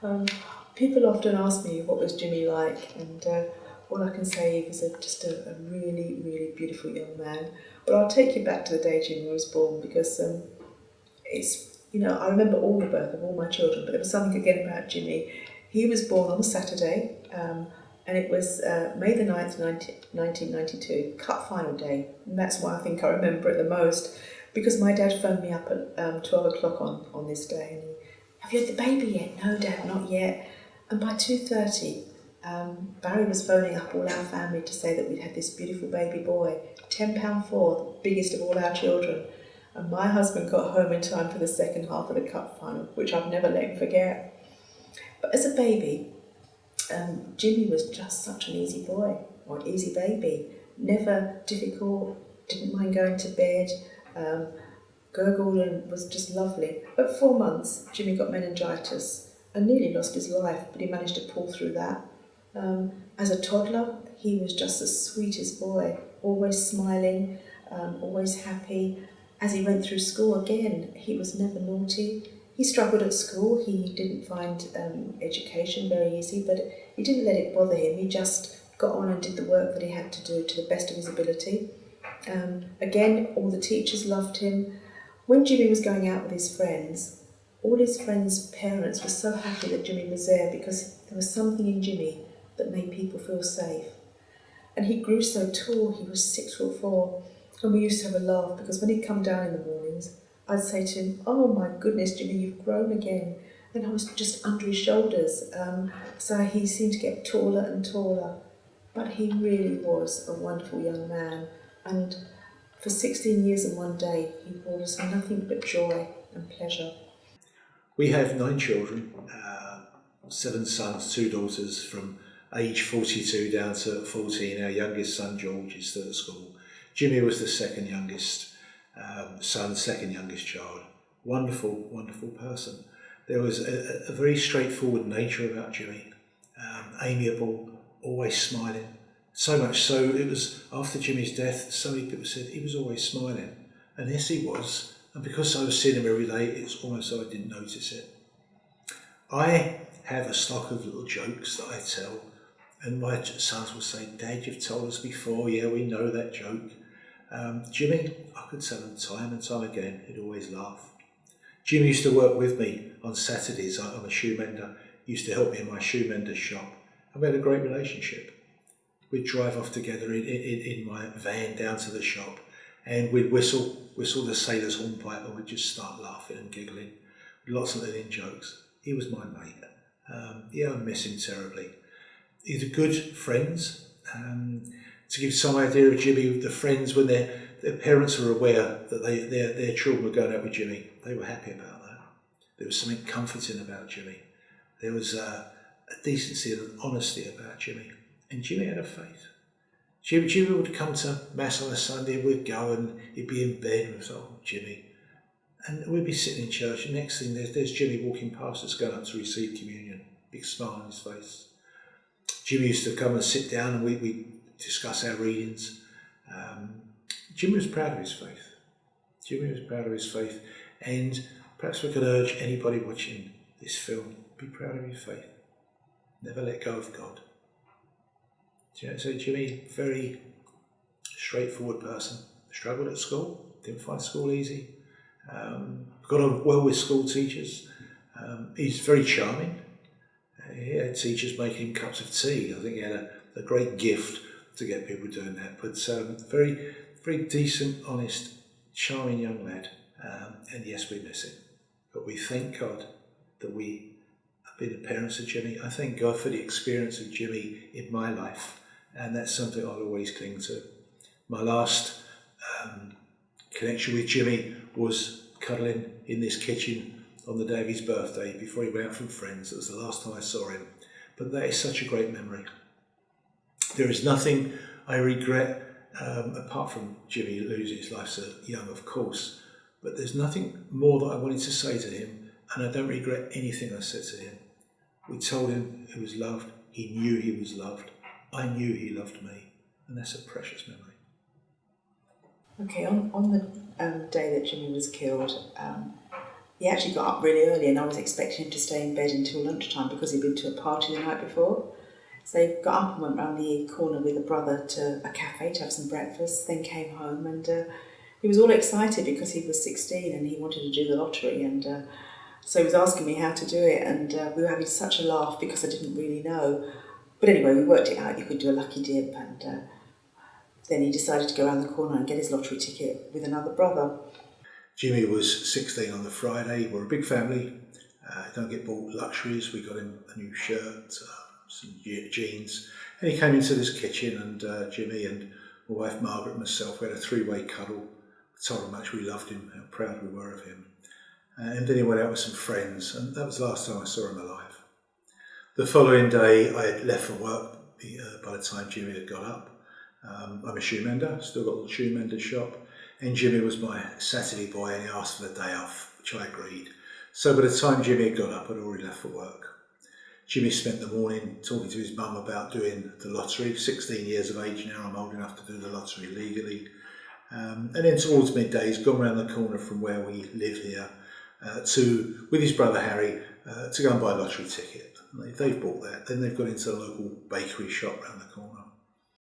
Um, People often ask me what was Jimmy like, and all I can say is just a really, really beautiful young man. But I'll take you back to the day Jimmy was born because it's, I remember all the birth of all my children, but there was something again about Jimmy. He was born on a Saturday, and it was May the 9th, 1992, Cup final day. And that's why I think I remember it the most, because my dad phoned me up at 12 o'clock on this day, and have you had the baby yet? No, Dad, not yet. And by 2:30, Barry was phoning up all our family to say that we'd had this beautiful baby boy, £10.4, the biggest of all our children. And my husband got home in time for the second half of the cup final, which I've never let him forget. But as a baby, Jimmy was just such an easy boy, or an easy baby. Never difficult, didn't mind going to bed, gurgled and was just lovely. At 4 months, Jimmy got meningitis and nearly lost his life, but he managed to pull through that. As a toddler, he was just the sweetest boy, always smiling, always happy. As he went through school again, he was never naughty. He struggled at school. He didn't find education very easy, but he didn't let it bother him. He just got on and did the work that he had to do to the best of his ability. Again, all the teachers loved him. When Jimmy was going out with his friends, all his friends' parents were so happy that Jimmy was there because there was something in Jimmy that made people feel safe. And he grew so tall, he was 6'4", and we used to have a laugh because when he'd come down in the mornings, I'd say to him, "Oh my goodness, Jimmy, you've grown again." And I was just under his shoulders. So he seemed to get taller and taller. But he really was a wonderful young man. And for 16 years and one day, he brought us nothing but joy and pleasure. We have 9 children, 7 sons, 2 daughters, from age 42 down to 14. Our youngest son, George, is still at school. Jimmy was the second youngest son, second youngest child. Wonderful, wonderful person. There was a very straightforward nature about Jimmy. Amiable, always smiling. So much so, it was after Jimmy's death, so many people said he was always smiling. And yes, he was. And because I was seeing him every day, it's almost so I didn't notice it. I have a stock of little jokes that I tell, and my sons will say, "Dad, you've told us before, yeah, we know that joke." Jimmy, I could tell him time and time again, he'd always laugh. Jimmy used to work with me on Saturdays. I'm a shoe mender. He used to help me in my shoe mender's shop, and we had a great relationship. We'd drive off together in my van down to the shop, and we'd whistle the sailor's hornpipe, and we'd just start laughing and giggling. Lots of little jokes. He was my mate. Yeah, I miss him terribly. He's a good friends. To give some idea of Jimmy, the friends, when their parents were aware that their children were going out with Jimmy, they were happy about that. There was something comforting about Jimmy. There was a decency and an honesty about Jimmy. And Jimmy had a faith. Jimmy would come to Mass on a Sunday, we'd go and he'd be in bed with Jimmy. And we'd be sitting in church, and next thing there's Jimmy walking past us going up to receive communion. Big smile on his face. Jimmy used to come and sit down and we discuss our readings. Jimmy was proud of his faith. Jimmy was proud of his faith. And perhaps we could urge anybody watching this film, be proud of your faith. Never let go of God. So Jimmy, very straightforward person. Struggled at school, didn't find school easy. Got on well with school teachers. He's very charming. He had teachers making him cups of tea. I think he had a great gift to get people doing that. But very, very decent, honest, charming young lad. And yes, we miss him. But we thank God that we have been the parents of Jimmy. I thank God for the experience of Jimmy in my life. And that's something I'll always cling to. My last connection with Jimmy was cuddling in this kitchen on the day of his birthday before he went out from friends. That was the last time I saw him. But that is such a great memory. There is nothing I regret, apart from Jimmy losing his life so young, of course, but there's nothing more that I wanted to say to him, and I don't regret anything I said to him. We told him he was loved. He knew he was loved. I knew he loved me, and that's a precious memory. Okay, on the day that Jimmy was killed, He actually got up really early, and I was expecting him to stay in bed until lunchtime because he'd been to a party the night before. So he got up and went round the corner with a brother to a cafe to have some breakfast, then came home, and he was all excited because he was 16 and he wanted to do the lottery, and so he was asking me how to do it, and we were having such a laugh because I didn't really know. But anyway, we worked it out. You could do a lucky dip, and then he decided to go around the corner and get his lottery ticket with another brother. Jimmy was 16 on the Friday. We're a big family. Don't get bought luxuries. We got him a new shirt, some jeans, and he came into this kitchen, and Jimmy and my wife Margaret and myself, we had a three-way cuddle. Told him how much we loved him, how proud we were of him. And then he went out with some friends, and that was the last time I saw him alive. The following day, I had left for work by the time Jimmy had got up. I'm a shoe mender, still got a little shoe mender shop, and Jimmy was my Saturday boy, and he asked for the day off, which I agreed. So by the time Jimmy had got up, I'd already left for work. Jimmy spent the morning talking to his mum about doing the lottery. 16 years of age now, I'm old enough to do the lottery legally. And then towards midday, he's gone round the corner from where we live here with his brother Harry to go and buy a lottery ticket. They've bought that. Then they've got into the local bakery shop round the corner.